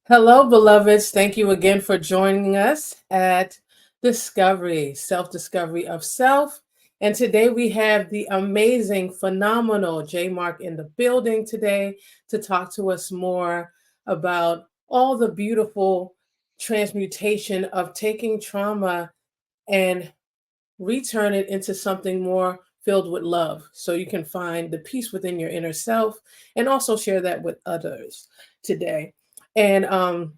Hello, beloveds. Thank you again for joining us at Discovery, Self Discovery of Self. And today we have the amazing, phenomenal Jemarc in the building today to talk to us more about all the beautiful transmutation of taking trauma and return it into something more filled with love so you can find the peace within your inner self and also share that with others today. And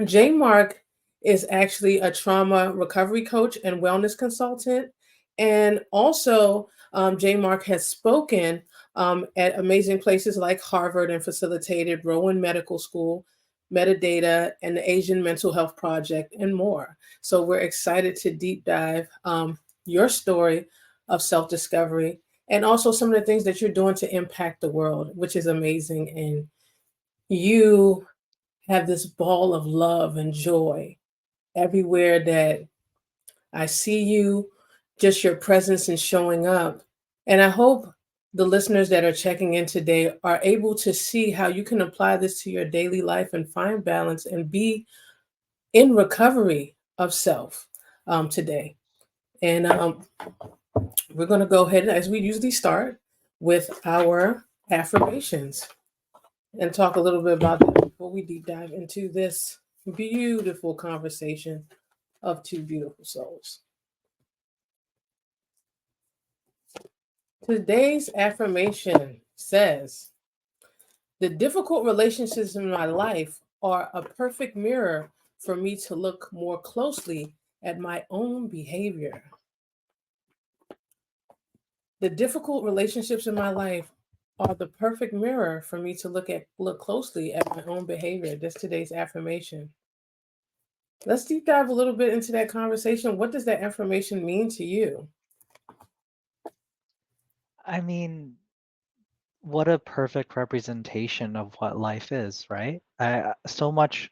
Jane Mark is actually a trauma recovery coach and wellness consultant. And also, Jane Mark has spoken at amazing places like Harvard and facilitated Rowan Medical School, Metadata, and the Asian Mental Health Project, and more. So we're excited to deep dive your story of self discovery and also some of the things that you're doing to impact the world, which is amazing. And you have this ball of love and joy everywhere that I see you, just your presence and showing up. And I hope the listeners that are checking in today are able to see how you can apply this to your daily life and find balance and be in recovery of self today. And we're going to go ahead, as we usually start, with our affirmations and talk a little bit about that before we deep dive into this beautiful conversation of two beautiful souls. Today's affirmation says, the difficult relationships in my life are a perfect mirror for me to look more closely at my own behavior. The difficult relationships in my life are the perfect mirror for me to look closely at my own behavior. That's today's affirmation. Let's deep dive a little bit into that conversation. What does that affirmation mean to you? I mean, what a perfect representation of what life is, right? So much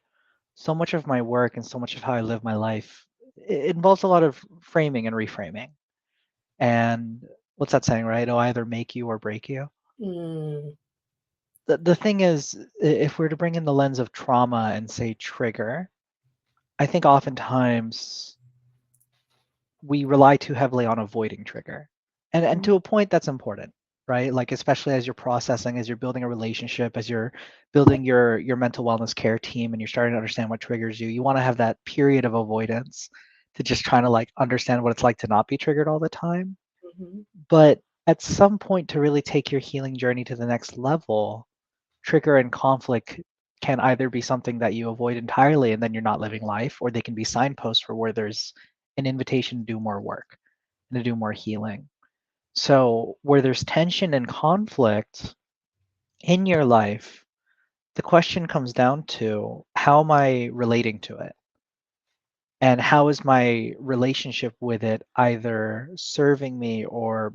of my work and so much of how I live my life it involves a lot of framing and reframing. And what's that saying, right? It'll either make you or break you. Mm, The thing is, if we're to bring in the lens of trauma and say trigger, I think oftentimes we rely too heavily on avoiding trigger. And to a point that's important, right? Like especially as you're processing, as you're building a relationship, as you're building your mental wellness care team and you're starting to understand what triggers you, you want to have that period of avoidance to just trying to like understand what it's like to not be triggered all the time. mhm. But at some point to really take your healing journey to the next level, trigger and conflict can either be something that you avoid entirely and then you're not living life, or they can be signposts for where there's an invitation to do more work and to do more healing. So, where there's tension and conflict in your life, the question comes down to how am I relating to it? And how is my relationship with it either serving me or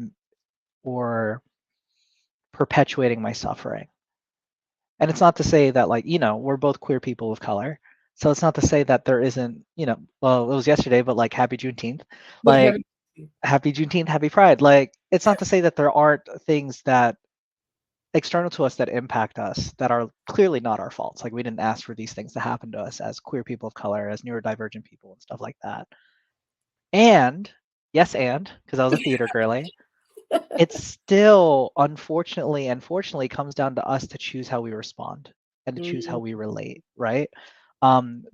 perpetuating my suffering? And it's not to say that like, we're both queer people of color. So it's not to say that there isn't, well, it was yesterday, but like happy Juneteenth. Like happy Juneteenth, happy Pride. Like it's not to say that there aren't things that external to us that impact us that are clearly not our faults. Like we didn't ask for these things to happen to us as queer people of color, as neurodivergent people and stuff like that. And yes, and because I was a theater girly, it still unfortunately and fortunately comes down to us to choose how we respond and to choose how Mm, we relate, right?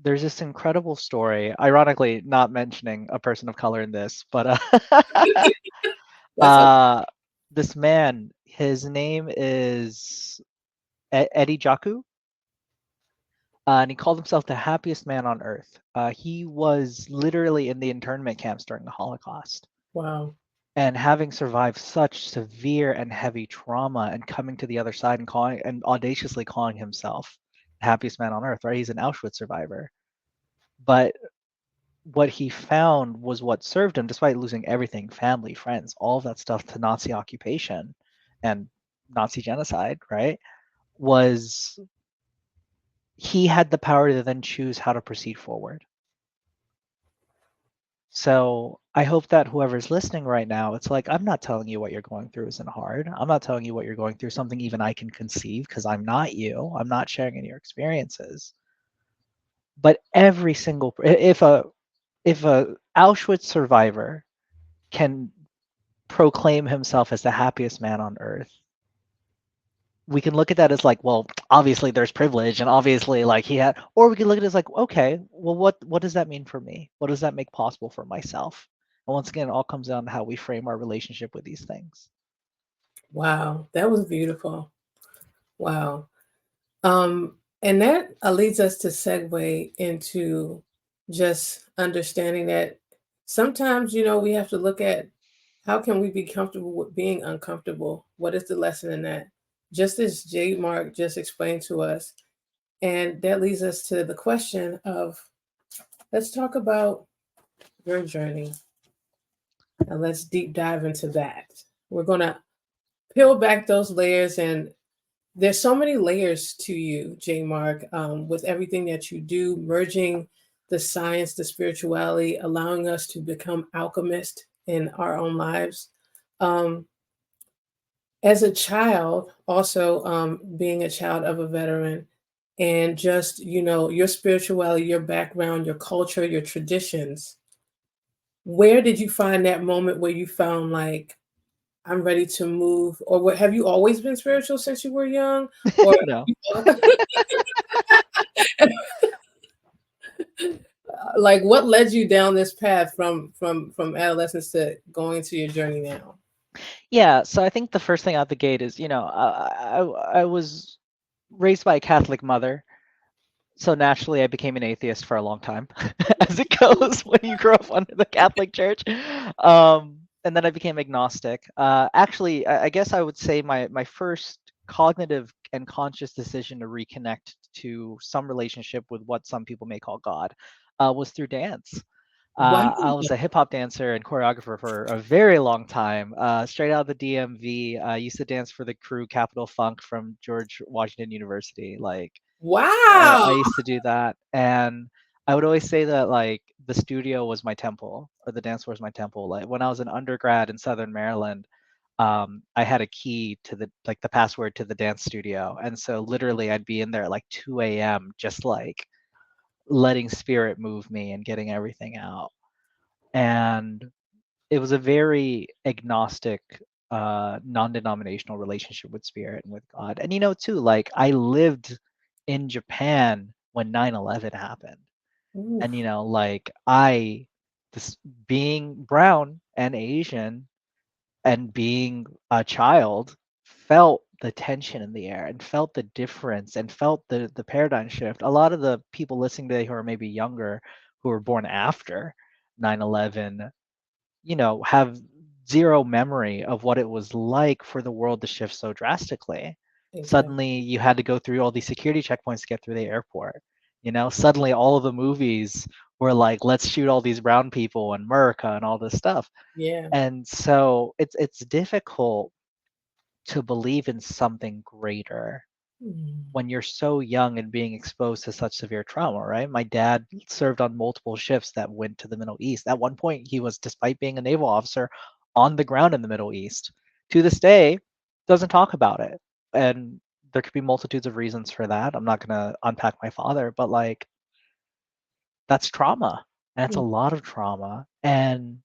There's this incredible story, ironically not mentioning a person of color in this, but that's okay. uh, this man, his name is Eddie Jaku, and he called himself the happiest man on earth. He was literally in the internment camps during the Holocaust. Wow. And having survived such severe and heavy trauma and coming to the other side and calling and audaciously calling himself the happiest man on earth, right? He's an Auschwitz survivor. But what he found was what served him, despite losing everything, family, friends, all of that stuff to Nazi occupation and Nazi genocide, right? Was he had the power to then choose how to proceed forward. So I hope that whoever's listening right now, it's like, I'm not telling you what you're going through isn't hard. I'm not telling you what you're going through, something even I can conceive because I'm not you. I'm not sharing any of your experiences. But every single if a Auschwitz survivor can proclaim himself as the happiest man on earth, we can look at that as like, well, obviously there's privilege, and obviously like he had, or we can look at it as like, okay, well, what does that mean for me? What does that make possible for myself? And once again, it all comes down to how we frame our relationship with these things. Wow, that was beautiful. Wow. Um, and that leads us to segue into just understanding that sometimes, we have to look at how can we be comfortable with being uncomfortable? What is the lesson in that? Just as J. Mark just explained to us. And that leads us to the question of let's talk about your journey and let's deep dive into that. We're going to peel back those layers, and there's so many layers to you, J. Mark, with everything that you do, merging the science, the spirituality, allowing us to become alchemists in our own lives. Um, as a child, also being a child of a veteran, and just, your spirituality, your background, your culture, your traditions, where did you find that moment where you found like, I'm ready to move? Or what, have you always been spiritual since you were young? Or No. like what led you down this path from adolescence to going to your journey now? Yeah, so I think the first thing out the gate is, I was raised by a Catholic mother, so naturally I became an atheist for a long time, as it goes when you grow up under the Catholic Church. And then I became agnostic. Actually, I guess I would say my first cognitive and conscious decision to reconnect to some relationship with what some people may call God was through dance. Wow. I was a hip hop dancer and choreographer for a very long time. Straight out of the DMV, I used to dance for the crew Capital Funk from George Washington University. Like, Wow. I used to do that, and I would always say that like the studio was my temple, or the dance floor was my temple. Like when I was an undergrad in Southern Maryland, I had a key to the password to the dance studio, and so literally I'd be in there at like 2 a.m. just like letting spirit move me and getting everything out. And it was a very agnostic, non-denominational relationship with spirit and with God. And too, like I lived in Japan when 9/11 happened. Oof. And like this being brown and Asian and being a child, felt the tension in the air and felt the difference and felt the paradigm shift. A lot of the people listening today who are maybe younger, who were born after 9/11, have zero memory of what it was like for the world to shift so drastically. Exactly. Suddenly, you had to go through all these security checkpoints to get through the airport. Suddenly all of the movies were like, let's shoot all these brown people in America and all this stuff. Yeah. And so it's difficult to believe in something greater Mm. when you're so young and being exposed to such severe trauma, right? My dad served on multiple ships that went to the Middle East. At one point, he was, despite being a naval officer, on the ground in the Middle East. To this day, doesn't talk about it. And there could be multitudes of reasons for that. I'm not going to unpack my father, but like that's trauma. And that's a Mm. lot of trauma. And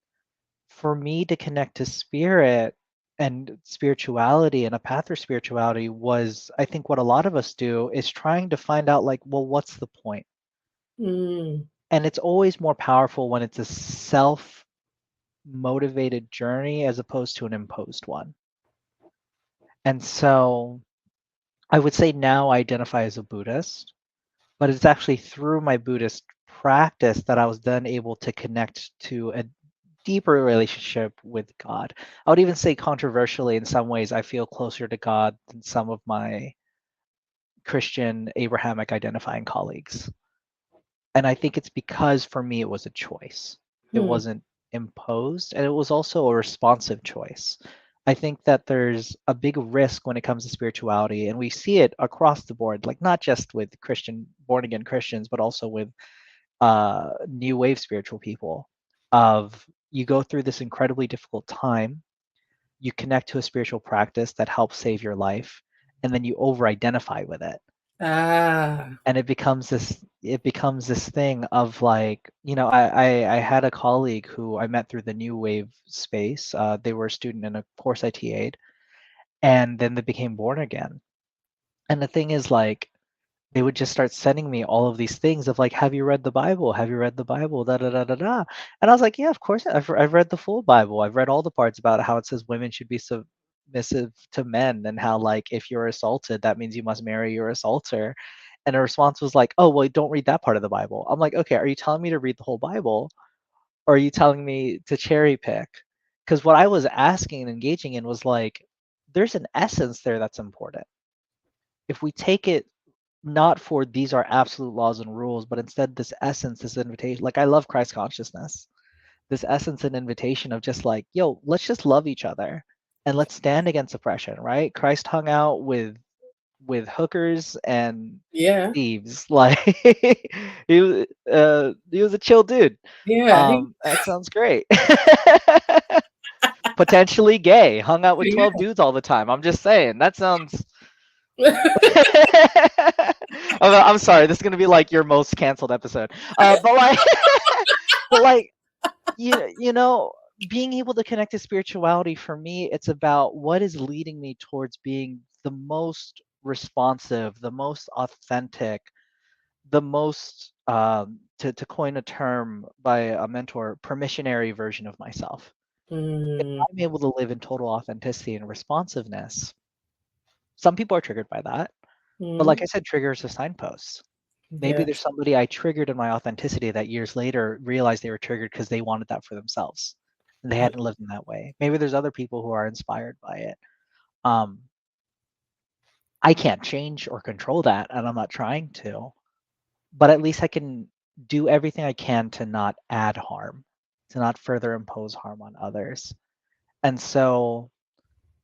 for me to connect to spirit and spirituality and a path for spirituality was, I think, what a lot of us do is trying to find out like, well, what's the point? Mm. And it's always more powerful when it's a self motivated journey as opposed to an imposed one. And so I would say now I identify as a Buddhist, but it's actually through my Buddhist practice that I was then able to connect to a deeper relationship with God. I would even say controversially, in some ways, I feel closer to God than some of my Christian Abrahamic identifying colleagues. And I think it's because for me it was a choice. It Hmm. wasn't imposed, and it was also a responsive choice. I think that there's a big risk when it comes to spirituality, and we see it across the board, like not just with Christian born again Christians, but also with new wave spiritual people. Of you go through this incredibly difficult time, you connect to a spiritual practice that helps save your life, and then you over identify with it, Ah. and it becomes this it becomes this thing of like, I had a colleague who I met through the new wave space. They were a student in a course I TA'd, and then they became born again. And the thing is, like, they would just start sending me all of these things of like, have you read the Bible? Have you read the Bible? Da da da da da. And I was like, yeah, of course. I've read the full Bible. I've read all the parts about how it says women should be submissive to men, and how like if you're assaulted, that means you must marry your assaulter. And her response was like, oh well, don't read that part of the Bible. I'm like, okay, are you telling me to read the whole Bible, or are you telling me to cherry pick? Because what I was asking and engaging in was like, there's an essence there that's important. If we take it not for these are absolute laws and rules, but instead this essence, this invitation. Like I love Christ consciousness, this essence and invitation of just like, yo, let's just love each other and let's stand against oppression, right? Christ hung out with hookers and Yeah. thieves. Like he was a chill dude. Yeah. That sounds great. Potentially gay, hung out with 12 dudes all the time. I'm just saying, that sounds I'm sorry, this is gonna be like your most canceled episode. But like, but like, you know, being able to connect to spirituality for me, it's about what is leading me towards being the most responsive, the most authentic, the most to coin a term by a mentor, permissionary version of myself. If Mm, I'm able to live in total authenticity and responsiveness, some people are triggered by that. But like mm, I said, triggers are signposts. Maybe there's yes. somebody I triggered in my authenticity that years later realized they were triggered because they wanted that for themselves. And they hadn't lived in that way. Maybe there's other people who are inspired by it. Um, I can't change or control that, and I'm not trying to. But at least I can do everything I can to not add harm, to not further impose harm on others. And so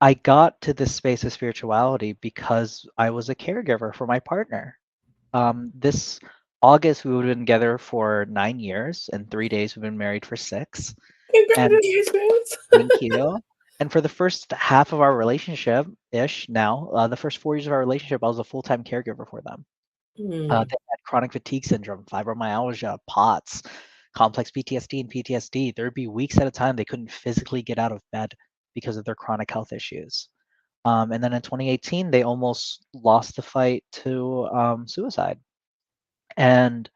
I got to this space of spirituality because I was a caregiver for my partner. This August, we would have been together for 9 years. In 3 days, we've been married for 6. And Congratulations. thank you. And for the first half of our relationship ish now, the first 4 years of our relationship, I was a full time caregiver for them. Mm, They had chronic fatigue syndrome, fibromyalgia, POTS, complex PTSD, and PTSD. There'd be weeks at a time they couldn't physically get out of bed because of their chronic health issues. And then in 2018, they almost lost the fight to suicide. And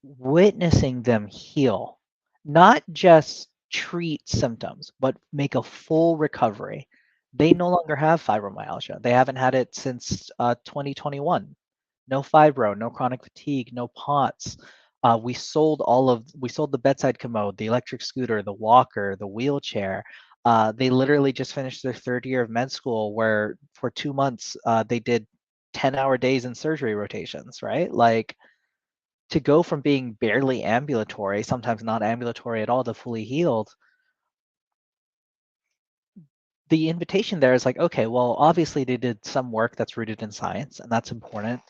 witnessing them heal, not just treat symptoms, but make a full recovery. They no longer have fibromyalgia. They haven't had it since 2021. No fibro, no chronic fatigue, no POTS. We sold the bedside commode, the electric scooter, the walker, the wheelchair. They literally just finished their third year of med school, where for 2 months they did 10-hour days in surgery rotations, right? Like, to go from being barely ambulatory, sometimes not ambulatory at all, to fully healed, the invitation there is like, okay, well, obviously they did some work that's rooted in science, and that's important.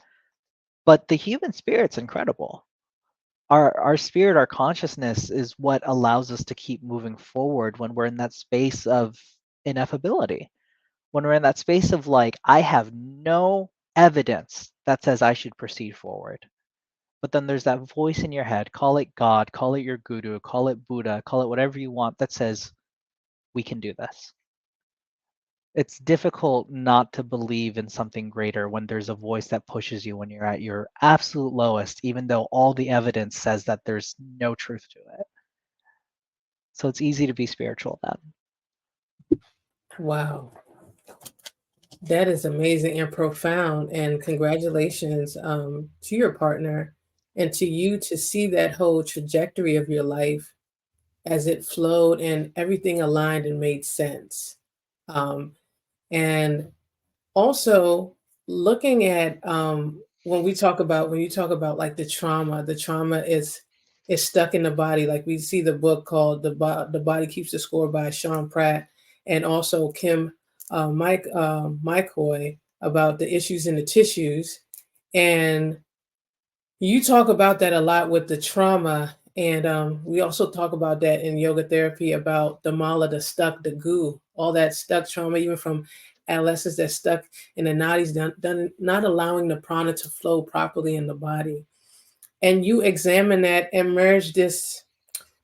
But the human spirit's incredible. Our spirit, our consciousness is what allows us to keep moving forward when we're in that space of ineffability. When we're in that space of like, I have no evidence that says I should proceed forward. But then there's that voice in your head, call it God, call it your guru, call it Buddha, call it whatever you want, that says, we can do this. It's difficult not to believe in something greater when there's a voice that pushes you when you're at your absolute lowest, even though all the evidence says that there's no truth to it. So it's easy to be spiritual then. wow. That is amazing and profound. And congratulations to your partner and to you to see that whole trajectory of your life as it flowed and everything aligned and made sense. Um, and also looking at when you talk about like the trauma is stuck in the body. Like we see the book called the Body Keeps the Score by Sean Pratt, and also Kim McCoy about the issues in the tissues. And you talk about that a lot with the trauma, and we also talk about that in yoga therapy about the mala, the stuck, the goo, all that stuck trauma, even from adolescents that stuck in the nadis, not allowing the prana to flow properly in the body. and you examine that and merge this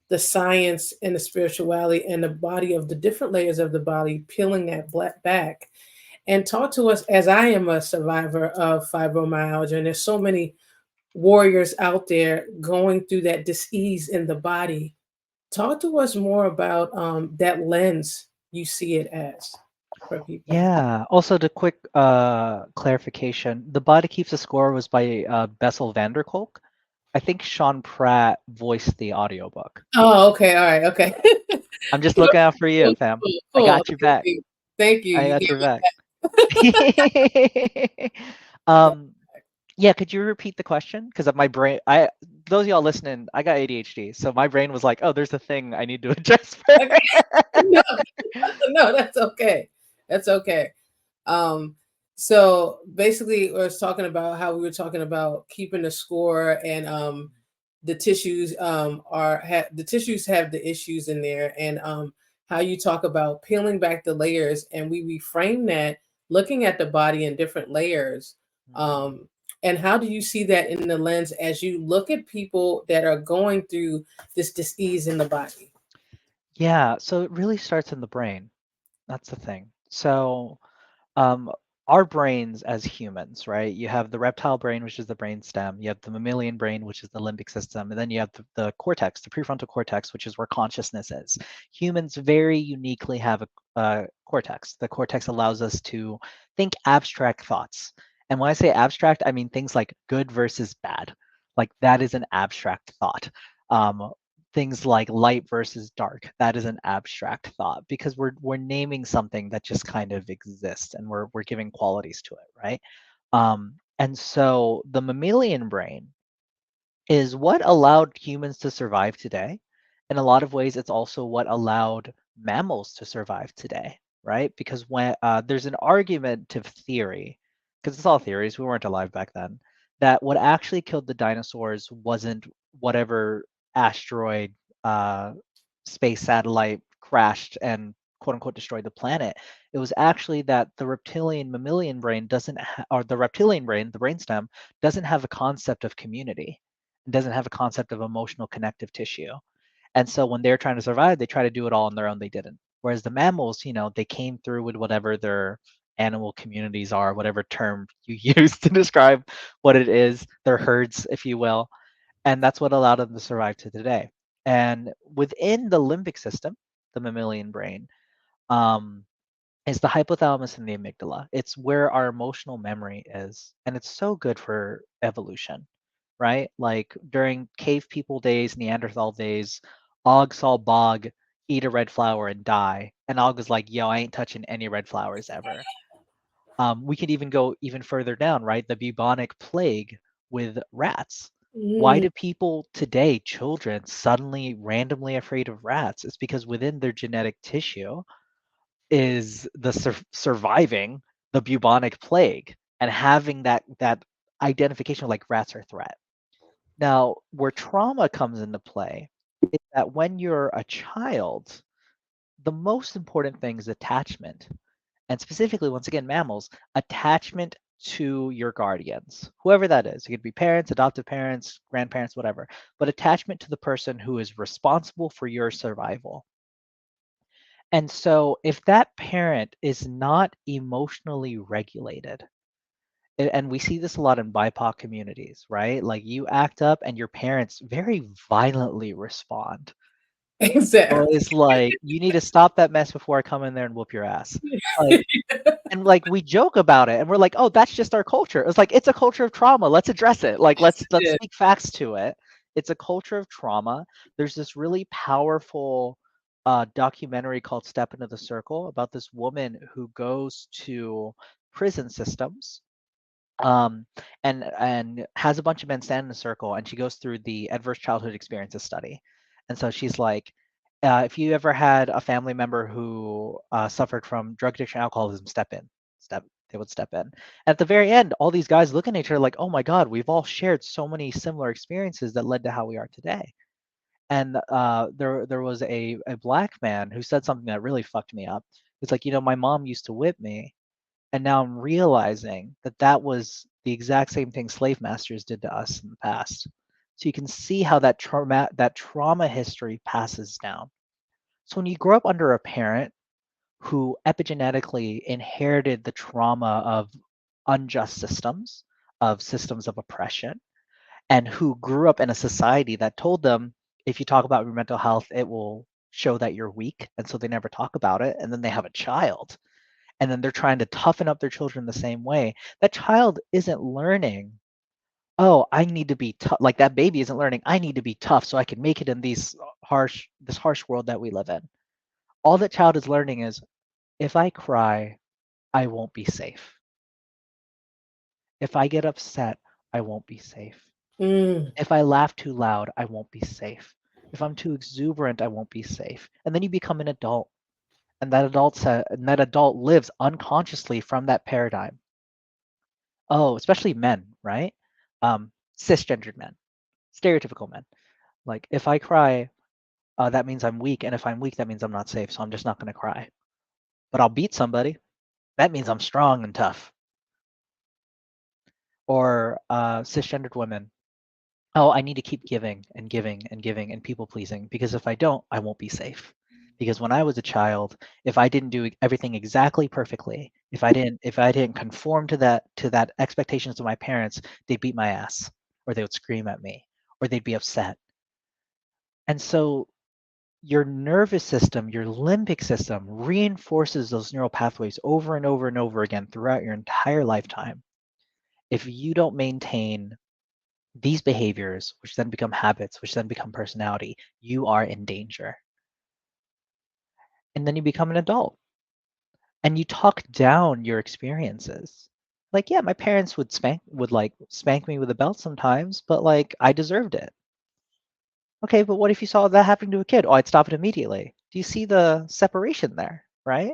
the science and the spirituality and the body of the different layers of the body, peeling that black back. And talk to us, as I am a survivor of fibromyalgia, and there's so many warriors out there going through that disease in the body. Talk to us more about that lens you see it as for people. Yeah. Also, the quick clarification: The Body Keeps the Score was by Bessel van der Kolk. I think Sean Pratt voiced the audiobook. Oh, okay, all right, okay. I'm just looking out for you, Cool, fam. cool, I cool. got your back. Thank you. I You got gave your me back. that. um, yeah, could you repeat the question? Because my brain, those of y'all listening, I got ADHD, so my brain was like, oh, there's a thing I need to adjust for. Okay. No, no, that's okay. That's okay. Um, so basically, I was talking about how we were talking about keeping the score, and the tissues the tissues have the issues in there, and how you talk about peeling back the layers, and we reframe that, looking at the body in different layers. Mhm. Um, and how do you see that in the lens as you look at people that are going through this disease in the body? Yeah, so it really starts in the brain. That's the thing. So um, our brains as humans, right? You have the reptile brain, which is the brain stem. You have the mammalian brain, which is the limbic system, and then you have the cortex, the prefrontal cortex, which is where consciousness is. Humans very uniquely have a cortex. The cortex allows us to think abstract thoughts. And when I say abstract, I mean things like good versus bad. Like that is an abstract thought. Things like light versus dark, that is an abstract thought because we're naming something that just kind of exists and we're giving qualities to it, right? And so the mammalian brain is what allowed humans to survive today. In a lot of ways, it's also what allowed mammals to survive today, right? Because when there's an argumentative theory, because it's all theories, we weren't alive back then, that what actually killed the dinosaurs wasn't whatever asteroid, uh, space satellite crashed and quote unquote destroyed the planet. It was actually that the reptilian mammalian brain or the reptilian brain, the brainstem, doesn't have a concept of community, doesn't have a concept of emotional connective tissue. And so when they're trying to survive, they try to do it all on their own. They didn't. Whereas the mammals, they came through with whatever their animal communities are, whatever term you use to describe what it is, their herds, if you will. And that's what allowed them to survive to today. And within the limbic system, the mammalian brain, um, is the hypothalamus and the amygdala. It's where our emotional memory is. And it's so good for evolution, right? Like during cave people days, Neanderthal days, Og saw Bog eat a red flower and die. And Og was like, yo, I ain't touching any red flowers ever. We could even go even further down, right? The bubonic plague with rats. Why Mm, do people today, children, suddenly randomly afraid of rats? It's because within their genetic tissue is the surviving the bubonic plague and having that identification of like rats are a threat. Now, where trauma comes into play is that when you're a child, the most important thing is attachment. And specifically, once again, mammals, attachment to your guardians, whoever that is. It could be parents, adoptive parents, grandparents, whatever, but attachment to the person who is responsible for your survival. And so, if that parent is not emotionally regulated, and we see this a lot in BIPOC communities, right? Like you act up and your parents very violently respond. Well, exactly. it's like, you need to stop that mess before I come in there and whoop your ass. Like, and like we joke about it and we're like, oh, that's just our culture. It's like it's a culture of trauma. Let's address it. Like let's Yeah. speak facts to it. It's a culture of trauma. There's this really powerful documentary called Step Into the Circle about this woman who goes to prison systems, um, and has a bunch of men stand in a circle, and she goes through the adverse childhood experiences study. And so she's like, if you ever had a family member who suffered from drug addiction, alcoholism, step in. They would step in. At the very end, all these guys looking at each other like, oh my God, we've all shared so many similar experiences that led to how we are today. And there was a black man who said something that really fucked me up. It's like, my mom used to whip me, and now I'm realizing that that was the exact same thing slave masters did to us in the past. So you can see how that trauma history passes down. So when you grow up under a parent who epigenetically inherited the trauma of unjust systems, of systems of oppression, and who grew up in a society that told them if you talk about your mental health, it will show that you're weak. And so they never talk about it. And then they have a child. And then they're trying to toughen up their children the same way. That child isn't learning, oh, I need to be tough. Like that baby isn't learning, I need to be tough so I can make it in this harsh world that we live in. All that child is learning is if I cry, I won't be safe. If I get upset, I won't be safe. Mm. If I laugh too loud, I won't be safe. If I'm too exuberant, I won't be safe. And then you become an adult, and that adult lives unconsciously from that paradigm. Oh, especially men, right? Cisgendered men, stereotypical men. Like if I cry, that means I'm weak, and if I'm weak, that means I'm not safe. So I'm just not going to cry. But I'll beat somebody. That means I'm strong and tough. Or cisgendered women. Oh, I need to keep giving and giving and giving and people pleasing because if I don't, I won't be safe. Because when I was a child, if I didn't do everything exactly perfectly, if I didn't conform to that expectations of my parents, they'd beat my ass or they would scream at me or they'd be upset. And so your nervous system, your limbic system reinforces those neural pathways over and over and over again throughout your entire lifetime. If you don't maintain these behaviors, which then become habits, which then become personality, you are in danger. And then you become an adult and you talk down your experiences. Like, yeah, my parents would spank me with a belt sometimes, but like I deserved it. Okay, but what if you saw that happening to a kid? Oh, I'd stop it immediately. Do you see the separation there, right?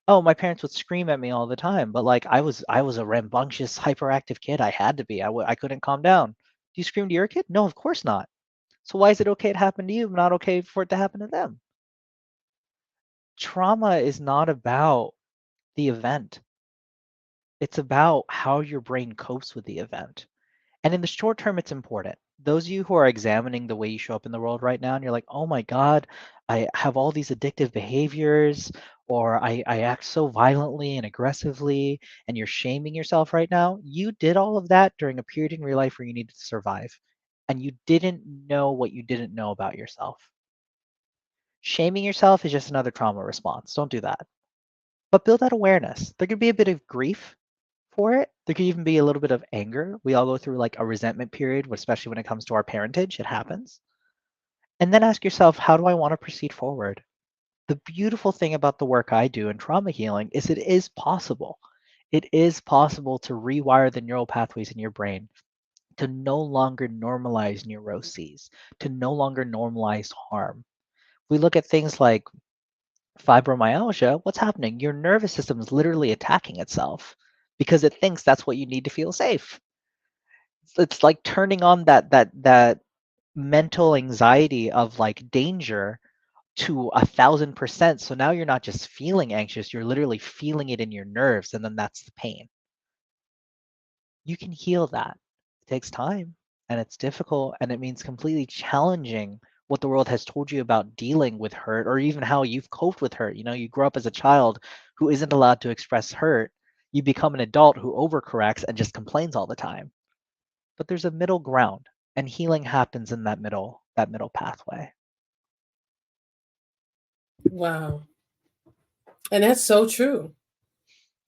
Oh, my parents would scream at me all the time, but like I was a rambunctious, hyperactive kid. I had to be. I couldn't calm down. Do you scream to your kid? No, of course not. So why is it okay to happen to you, but not okay for it to happen to them? Trauma is not about the event. It's about how your brain copes with the event. And in the short term, it's important. Those of you who are examining the way you show up in the world right now, and you're like, oh my God, I have all these addictive behaviors, or I act so violently and aggressively, and you're shaming yourself right now. You did all of that during a period in your life where you needed to survive, and you didn't know what you didn't know about yourself. Shaming yourself is just another trauma response. Don't do that. But build that awareness. There could be a bit of grief for it. There could even be a little bit of anger. We all go through like a resentment period, especially when it comes to our parentage. It happens. And then ask yourself, how do I want to proceed forward? The beautiful thing about the work I do in trauma healing is it is possible. It is possible to rewire the neural pathways in your brain to no longer normalize neuroses, to no longer normalize harm. We look at things like fibromyalgia, what's happening? Your nervous system is literally attacking itself because it thinks that's what you need to feel safe. It's like turning on that mental anxiety of like danger to 1,000%. So now you're not just feeling anxious, you're literally feeling it in your nerves, and then that's the pain. You can heal that. It takes time and it's difficult and it means completely challenging what the world has told you about dealing with hurt or even how you've coped with hurt. You know, you grow up as a child who isn't allowed to express hurt. You become an adult who overcorrects and just complains all the time. But there's a middle ground and healing happens in that middle pathway. Wow. And that's so true.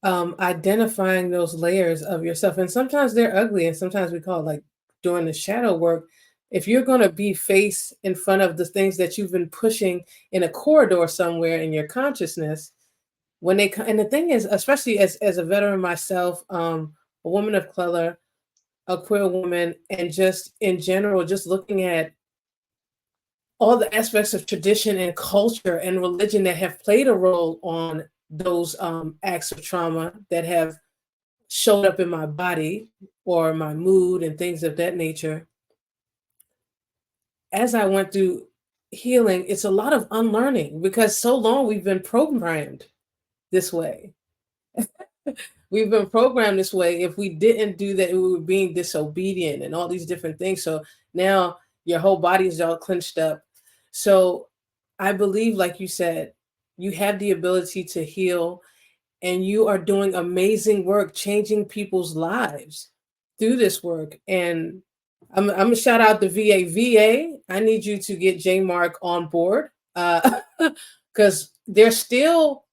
Identifying those layers of yourself. And sometimes they're ugly, and sometimes we call it like doing the shadow work. If you're going to be face in front of the things that you've been pushing in a corridor somewhere in your consciousness, when they and the thing is, especially as a veteran myself, a woman of color, a queer woman, and just in general, just looking at all the aspects of tradition and culture and religion that have played a role on those acts of trauma that have showed up in my body or my mood and things of that nature. As I went through healing, it's a lot of unlearning because so long we've been programmed this way. We've been programmed this way. If we didn't do that, we were being disobedient and all these different things. So now your whole body is all clenched up. So I believe, like you said, you have the ability to heal, and you are doing amazing work changing people's lives through this work. And I'm gonna shout out the VA. VA, I need you to get Jemarc on board, because there's still,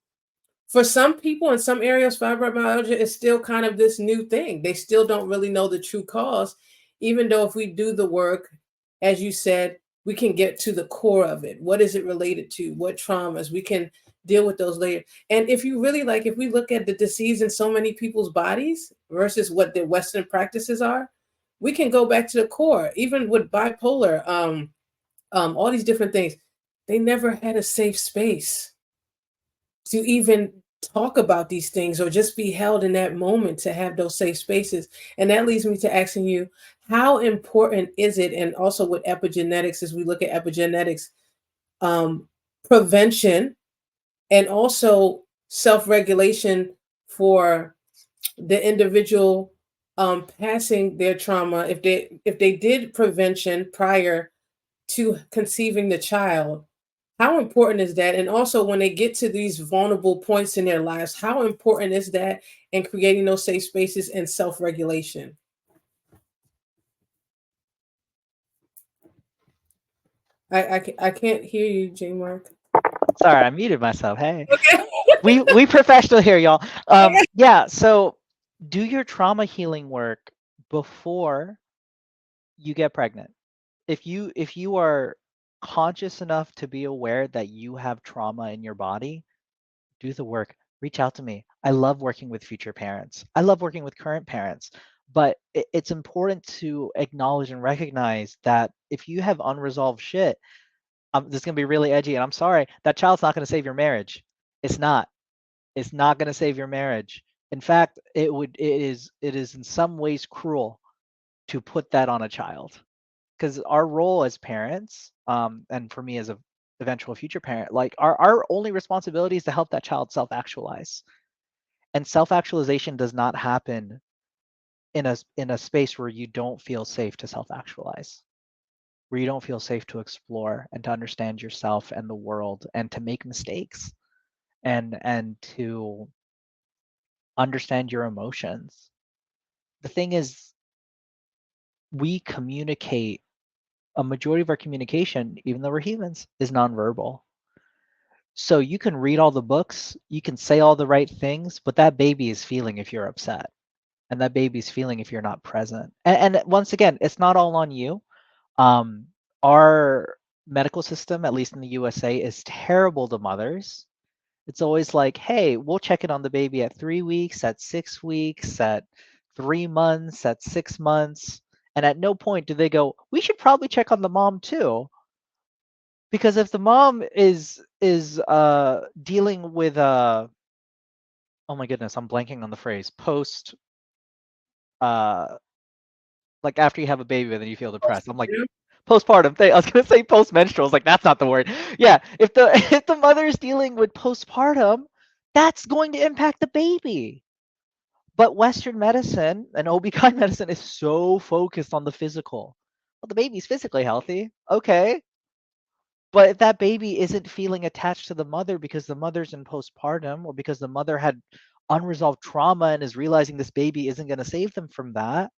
for some people in some areas, fibromyalgia is still kind of this new thing. They still don't really know the true cause, even though if we do the work, as you said, we can get to the core of it. What is it related to? What traumas? We can deal with those later. And if you really like, if we look at the disease in so many people's bodies versus what the Western practices are, we can go back to the core. Even with bipolar, all these different things, they never had a safe space to even talk about these things or just be held in that moment to have those safe spaces. And that leads me to asking you, how important is it? And also with epigenetics, as we look at epigenetics, um, prevention and also self-regulation for the individual passing their trauma, if they did prevention prior to conceiving the child, how important is that? And also, when they get to these vulnerable points in their lives, how important is that in creating those safe spaces and self regulation? I can't hear you, J Mark. Sorry, I muted myself. Hey, Okay. we professional here, y'all. Yeah. So do your trauma healing work before you get pregnant. If you are conscious enough to be aware that you have trauma in your body, do the work. Reach out to me. I love working with future parents. I love working with current parents. But it's important to acknowledge and recognize that if you have unresolved shit, this is gonna be really edgy, and I'm sorry, that child's not gonna save your marriage. It's not. It's not gonna save your marriage. In fact, it is in some ways cruel to put that on a child. Because our role as parents, and for me as a eventual future parent, like our only responsibility is to help that child self-actualize. And self-actualization does not happen in a space where you don't feel safe to self-actualize, where you don't feel safe to explore and to understand yourself and the world and to make mistakes and to understand your emotions. The thing is, we communicate, a majority of our communication, even though we're humans, is nonverbal. So you can read all the books, you can say all the right things, but that baby is feeling if you're upset. And that baby's feeling if you're not present. And once again, it's not all on you. Um, our medical system, at least in the USA, is terrible to mothers. It's always like, hey, we'll check in on the baby at 3 weeks, at 6 weeks, at 3 months, at 6 months. And at no point do they go, we should probably check on the mom too. Because if the mom is dealing with oh my goodness, I'm blanking on the phrase, post uh like after you have a baby and then you feel depressed. I'm like postpartum thing. I was gonna say postmenstrual. I was like, that's not the word. Yeah, if the if the mother is dealing with postpartum, that's going to impact the baby. But Western medicine and OB/GYN medicine is so focused on the physical. Well, the baby's physically healthy. Okay. But if that baby isn't feeling attached to the mother because the mother's in postpartum or because the mother had unresolved trauma and is realizing this baby isn't going to save them from that,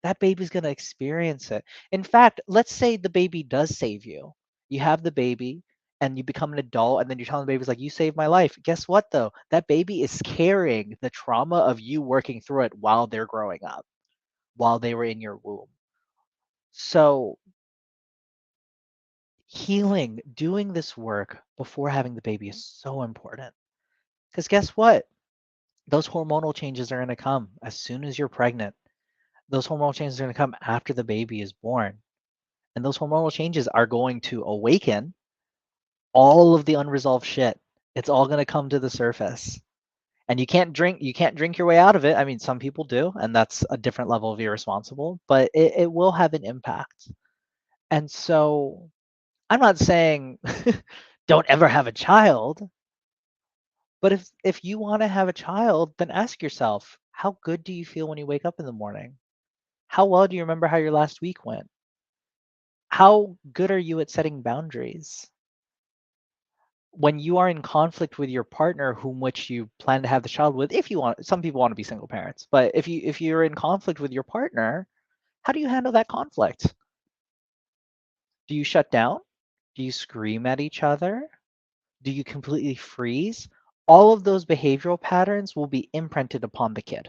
that baby's going to experience it. In fact, let's say the baby does save you. You have the baby and you become an adult, and then you're telling the baby's like, you saved my life. Guess what though? That baby is carrying the trauma of you working through it while they're growing up, while they were in your womb. So healing, doing this work before having the baby is so important. Because guess what? Those hormonal changes are going to come as soon as you're pregnant. Those hormonal changes are going to come after the baby is born. And those hormonal changes are going to awaken all of the unresolved shit. It's all going to come to the surface. And you can't drink your way out of it. I mean, some people do, and that's a different level of irresponsible, but it will have an impact. And so I'm not saying don't ever have a child, But if you want to have a child, then ask yourself, how good do you feel when you wake up in the morning? How well do you remember how your last week went? How good are you at setting boundaries? When you are in conflict with your partner whom which you plan to have the child with, if you want, some people want to be single parents, but if you're in conflict with your partner, how do you handle that conflict? Do you shut down? Do you scream at each other? Do you completely freeze? All of those behavioral patterns will be imprinted upon the kid.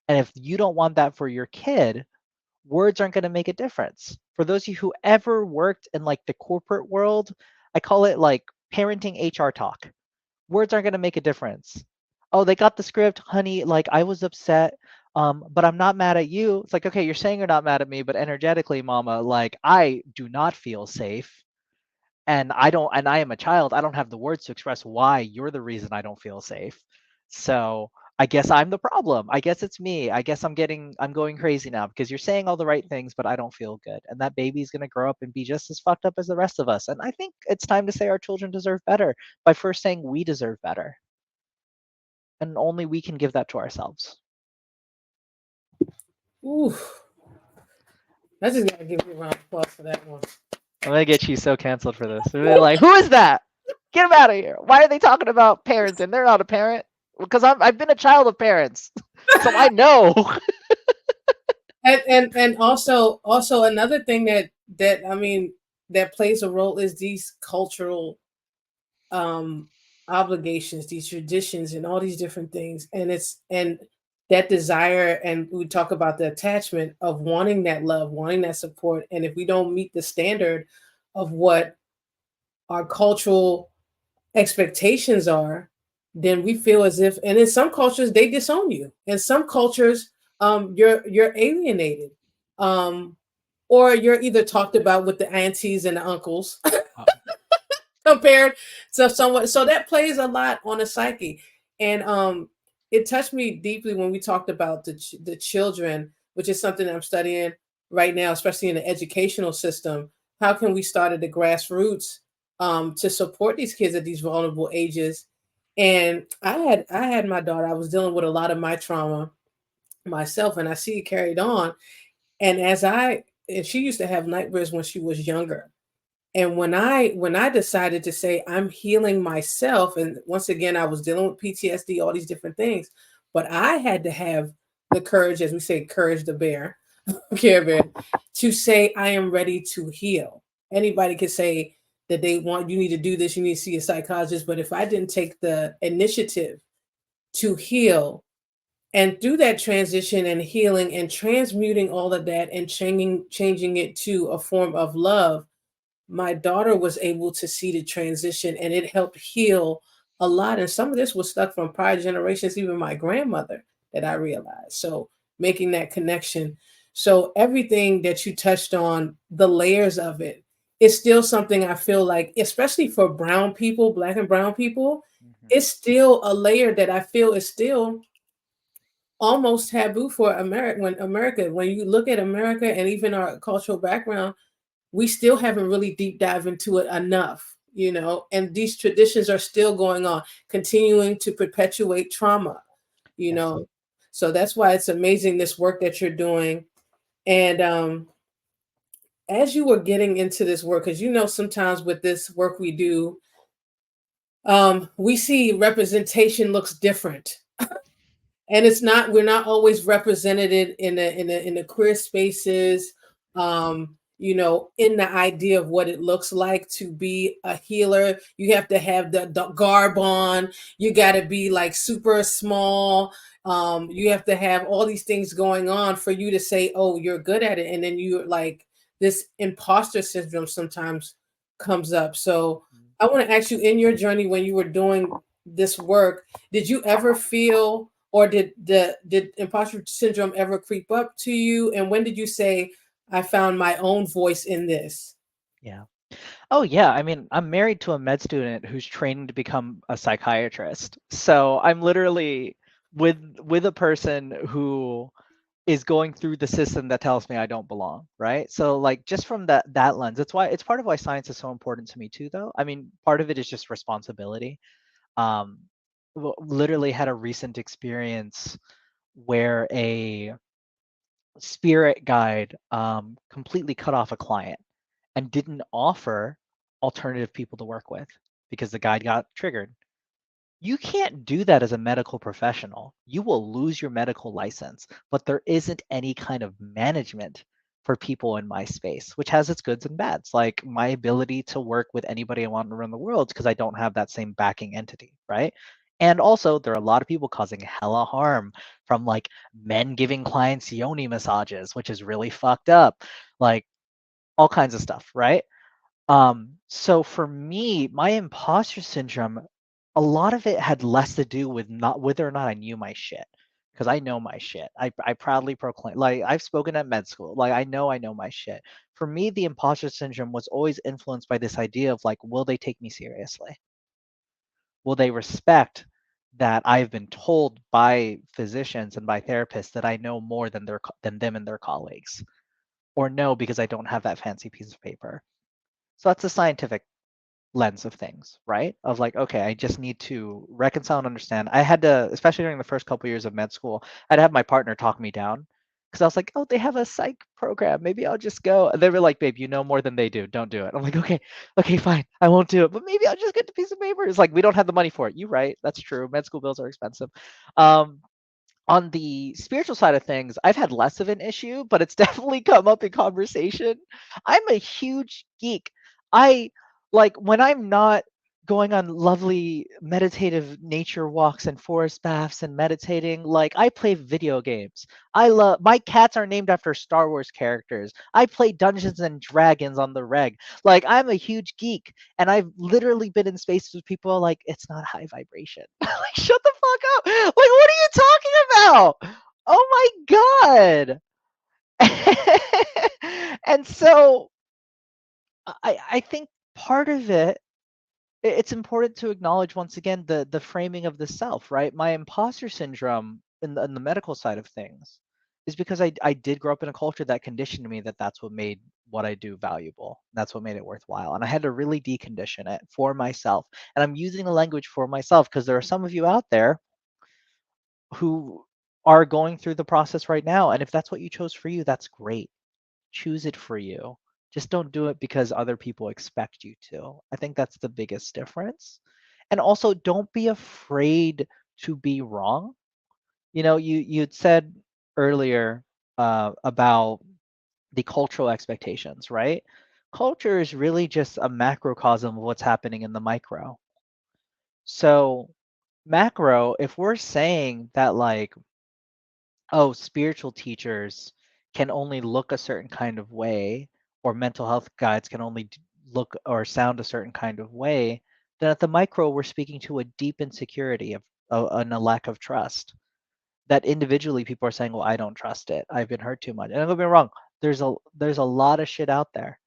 And if you don't want that for your kid, words aren't going to make a difference. For those of you who ever worked in like the corporate world, I call it like parenting HR talk. Words aren't going to make a difference. Oh, they got the script, honey, like I was upset, but I'm not mad at you. It's like, okay, you're saying you're not mad at me, but energetically, mama, like I do not feel safe. And I am a child. I don't have the words to express why you're the reason I don't feel safe. So I guess I'm the problem. I guess it's me. I guess I'm going crazy now because you're saying all the right things, but I don't feel good. And that baby's going to grow up and be just as fucked up as the rest of us. And I think it's time to say our children deserve better by first saying we deserve better. And only we can give that to ourselves. Ooh, I just gotta give you a round of applause for that one. I'm going to get you so canceled for this. They're like, who is that? Get him out of here. Why are they talking about parenting? They're not a parent. Because I've been a child of parents. So I know. And also another thing that I mean that plays a role is these cultural um obligations, these traditions, and all these different things, and that desire, and we talk about the attachment of wanting that love, wanting that support, and if we don't meet the standard of what our cultural expectations are, then we feel as if, and in some cultures they disown you. In some cultures, you're alienated, um, or you're either talked about with the aunties and the uncles compared to someone. So that plays a lot on the psyche, and it touched me deeply when we talked about the children, which is something that I'm studying right now, especially in the educational system. How can we start at the grassroots to support these kids at these vulnerable ages? And I had my daughter. I was dealing with a lot of my trauma myself, and I see it carried on. And and she used to have nightmares when she was younger, and when I decided to say I'm healing myself, and once again I was dealing with PTSD, all these different things, but I had to have the courage, as we say, courage to bear, care bear, to say I am ready to heal. Anybody could say that they want, you need to do this, you need to see a psychologist, but if I didn't take the initiative to heal and through that transition and healing and transmuting all of that and changing it to a form of love, my daughter was able to see the transition and it helped heal a lot. And some of this was stuck from prior generations, even my grandmother, that I realized. So making that connection. So everything that you touched on, the layers of it, is still something I feel like, especially for brown people, black and brown people, Mhm. it's still a layer that I feel is still almost taboo for America. When you look at America and even our cultural background, we still haven't really deep dive into it enough, and these traditions are still going on, continuing to perpetuate trauma, you Yes. know. So that's why it's amazing this work that you're doing. And as you were getting into this work, because sometimes with this work we do, we see representation looks different, and it's not, we're not always represented in the queer spaces, in the idea of what it looks like to be a healer. You have to have the garb on, you got to be like super small, you have to have all these things going on for you to say, oh, you're good at it, and then you like, this imposter syndrome sometimes comes up. So I want to ask you, in your journey when you were doing this work, did you ever feel, or did imposter syndrome ever creep up to you? And when did you say, I found my own voice in this? Yeah. Oh yeah, I mean, I'm married to a med student who's training to become a psychiatrist. So I'm literally with a person who is going through the system that tells me I don't belong, right? So like just from that lens, it's part of why science is so important to me too though. I mean, part of it is just responsibility. Um literally had a recent experience where a spirit guide completely cut off a client and didn't offer alternative people to work with because the guide got triggered. You can't do that as a medical professional. You will lose your medical license, but there isn't any kind of management for people in my space, which has its goods and bads. Like my ability to work with anybody I want around the world because I don't have that same backing entity, right? And also, there are a lot of people causing hella harm from like men giving clients yoni massages, which is really fucked up. Like all kinds of stuff, right? So for me, my imposter syndrome, a lot of it had less to do with not whether or not I knew my shit. Because I know my shit. I proudly proclaim, like I've spoken at med school. Like I know my shit. For me, the imposter syndrome was always influenced by this idea of like, will they take me seriously? Will they respect that I've been told by physicians and by therapists that I know more than than them and their colleagues? Or no, because I don't have that fancy piece of paper. So that's a scientific lens of things, right? Of like, okay, I just need to reconcile and understand. I had to, especially during the first couple of years of med school, I'd have my partner talk me down because I was like, oh, they have a psych program. Maybe I'll just go. And they were like, babe, you know more than they do. Don't do it. I'm like, okay, fine. I won't do it. But maybe I'll just get the piece of paper. It's like, we don't have the money for it. You right. That's true. Med school bills are expensive. Um, on the spiritual side of things, I've had less of an issue, but it's definitely come up in conversation. I'm a huge geek. I like when I'm not going on lovely meditative nature walks and forest baths and meditating, like I play video games. I love my cats are named after Star Wars characters. I play Dungeons and Dragons on the reg. Like I'm a huge geek and I've literally been in spaces with people like it's not high vibration. Like shut the fuck up. Like what are you talking about? Oh my god. And so I think part of it it's important to acknowledge once again the framing of the self, right? My imposter syndrome in the medical side of things is because I did grow up in a culture that conditioned me that that's what made what I do valuable. That's what made it worthwhile. And I had to really decondition it for myself. And I'm using the language for myself because there are some of you out there who are going through the process right now. And if that's what you chose for you, that's great. Choose it for you. Just don't do it because other people expect you to. I think that's the biggest difference. And also don't be afraid to be wrong. You know, you'd said earlier about the cultural expectations, right? Culture is really just a macrocosm of what's happening in the micro. So macro, if we're saying that like, oh, spiritual teachers can only look a certain kind of way, or mental health guides can only look or sound a certain kind of way, then at the micro, we're speaking to a deep insecurity and a lack of trust. That individually, people are saying, "Well, I don't trust it. I've been hurt too much." And don't get me wrong, there's a lot of shit out there.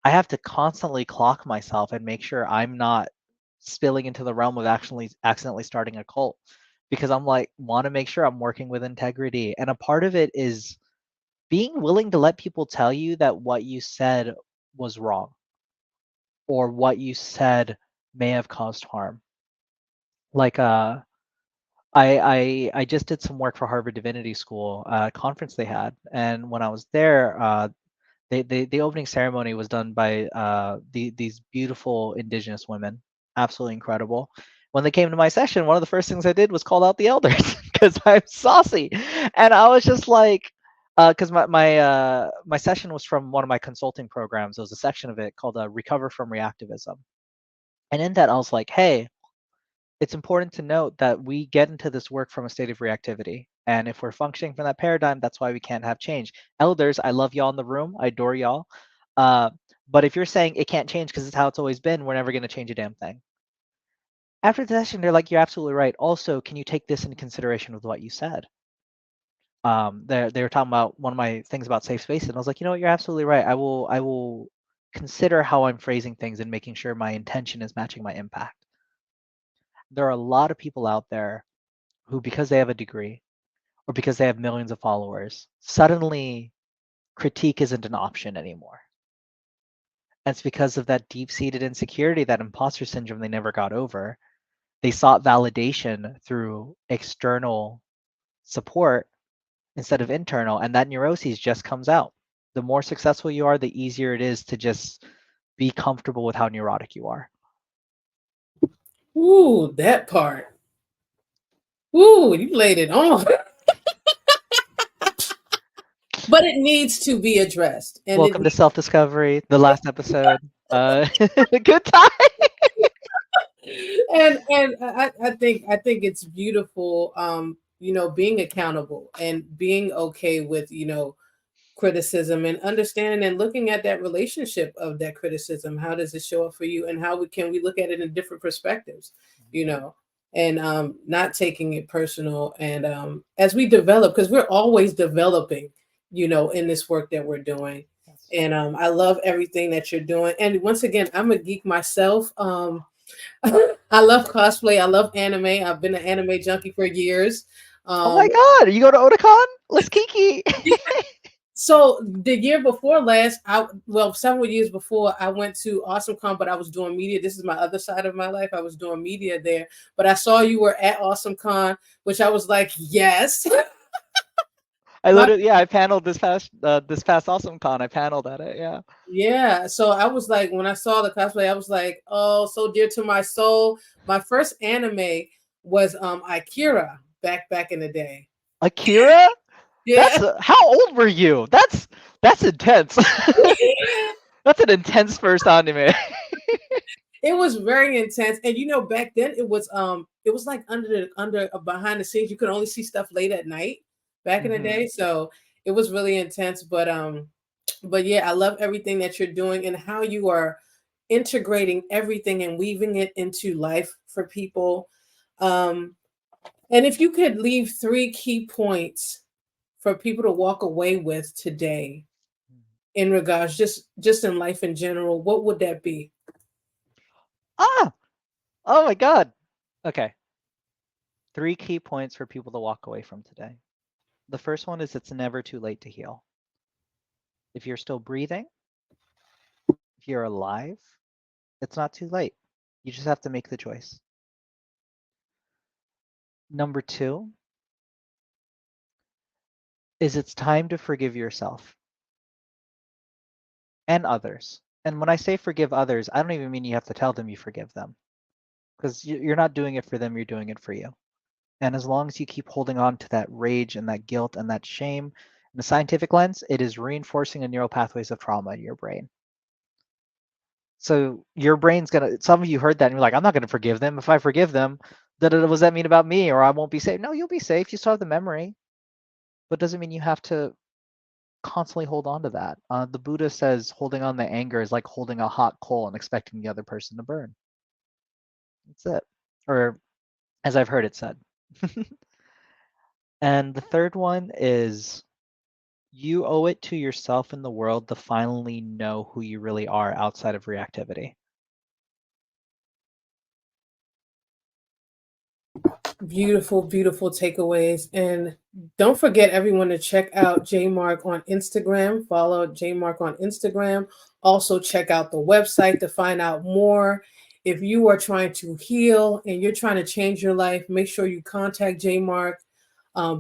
I have to constantly clock myself and make sure I'm not spilling into the realm of actually accidentally starting a cult because I'm like want to make sure I'm working with integrity. And a part of it is being willing to let people tell you that what you said was wrong or what you said may have caused harm. Like I just did some work for Harvard Divinity School, conference they had, and when I was there, the opening ceremony was done by these beautiful indigenous women, absolutely incredible. When they came to my session, one of the first things I did was call out the elders because I'm saucy, and I was just like, because my session was from one of my consulting programs. There was a section of it called "Recover from Reactivism," and in that I was like, hey, it's important to note that we get into this work from a state of reactivity. And if we're functioning from that paradigm, that's why we can't have change. Elders, I love y'all in the room. I adore y'all. Uh, but if you're saying it can't change because it's how it's always been, we're never going to change a damn thing. After the session, they're like, you're absolutely right. Also, can you take this into consideration with what you said? They were talking about one of my things about safe space, and I was like, you know what, you're absolutely right. I will consider how I'm phrasing things and making sure my intention is matching my impact. There are a lot of people out there who, because they have a degree or because they have millions of followers, suddenly critique isn't an option anymore. And it's because of that deep seated insecurity, that imposter syndrome they never got over. They sought validation through external support instead of internal, and that neuroses just comes out. The more successful you are, the easier it is to just be comfortable with how neurotic you are. Ooh, that part. Ooh, you laid it on. But it needs to be addressed, and it Welcome to needs. Self Discovery, the last episode. Good time. And I think it's beautiful, being accountable and being okay with, criticism and understanding and looking at that relationship of that criticism. How does it show up for you, and can we look at it in different perspectives, you know, and not taking it personal. And as we develop, because we're always developing, in this work that we're doing. Yes. And I love everything that you're doing. And once again, I'm a geek myself. I love cosplay. I love anime. I've been an anime junkie for years. Oh my Um, god, you go to Otakon? Let's kiki. so the year before last, several years before, I went to AwesomeCon, but I was doing media. This is my other side of my life. I was doing media there, but I saw you were at AwesomeCon, which I was like, yes. I My literally, yeah, I paneled this past Awesome Con. I paneled at it. Yeah. Yeah, so I was like, when I saw the cosplay, I was like, oh, so dear to my soul. My first anime was Akira back in the day. Akira? Yeah. How old were you? That's intense. That's an intense first anime. It was very intense. And back then it was like under behind the scenes. You could only see stuff late at night back in the Hmm. day. So it was really intense. But yeah, I love everything that you're doing and how you are integrating everything and weaving it into life for people. Um, and if you could leave three key points for people to walk away with today in regards just in life in general, what would that be? Ah! Oh my god. Okay. 3 key points for people to walk away from today. The first one is it's never too late to heal. If you're still breathing, if you're alive, it's not too late. You just have to make the choice. Number 2 is it's time to forgive yourself and others. And when I say forgive others, I don't even mean you have to tell them you forgive them because you're not doing it for them, you're doing it for you. And as long as you keep holding on to that rage and that guilt and that shame, in the scientific lens, it is reinforcing the neural pathways of trauma in your brain. So your brain's gonna, some of you heard that and you're like, I'm not gonna forgive them. If I forgive them, what does that mean about me? Or I won't be safe. No, you'll be safe. You still have the memory, but it doesn't mean you have to constantly hold on to that. The Buddha says holding on to anger is like holding a hot coal and expecting the other person to burn. That's it. Or as I've heard it said. And the third one is you owe it to yourself and the world to finally know who you really are outside of reactivity. Beautiful, beautiful takeaways. And don't forget, everyone, to check out Jemarc on Instagram. Follow Jemarc on Instagram. Also, check out the website to find out more. If you are trying to heal and you're trying to change your life, make sure you contact Jemarc.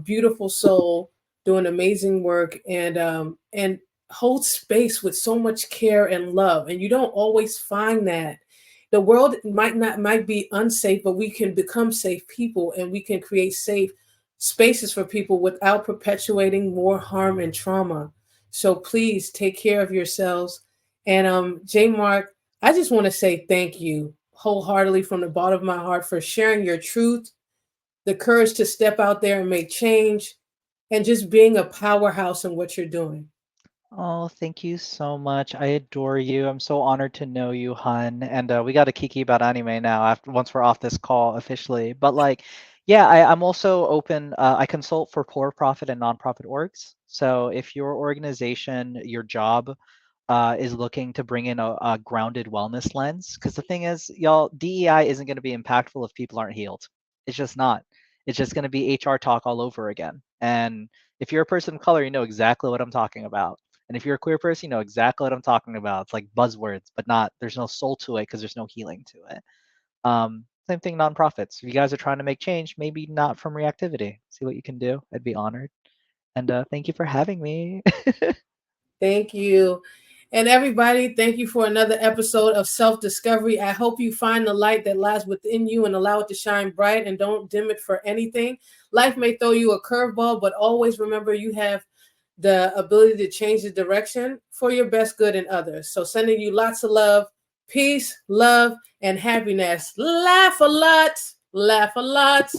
Beautiful soul, doing amazing work, and hold space with so much care and love. And you don't always find that. The world might be unsafe, but we can become safe people, and we can create safe spaces for people without perpetuating more harm and trauma. So please take care of yourselves. And Jemarc, I just want to say thank you wholeheartedly from the bottom of my heart for sharing your truth, the courage to step out there and make change, and just being a powerhouse in what you're doing. Oh, thank you so much. I adore you. I'm so honored to know you, hun. And we got to kiki about anime now after once we're off this call officially. But like, yeah, I'm also open. I consult for for-profit and nonprofit orgs. So if your organization, your job is looking to bring in a grounded wellness lens. Because the thing is, y'all, DEI isn't going to be impactful if people aren't healed. It's just not. It's just going to be HR talk all over again. And if you're a person of color, you know exactly what I'm talking about. And if you're a queer person, you know exactly what I'm talking about. It's like buzzwords, but not, there's no soul to it because there's no healing to it. Same thing, nonprofits. If you guys are trying to make change, maybe not from reactivity. See what you can do. I'd be honored. And thank you for having me. Thank you. And everybody, thank you for another episode of Self Discovery. I hope you find the light that lies within you and allow it to shine bright and don't dim it for anything. Life may throw you a curveball, but always remember you have the ability to change the direction for your best good and others. So, sending you lots of love, peace, love, and happiness. Laugh a lot. Laugh a lot.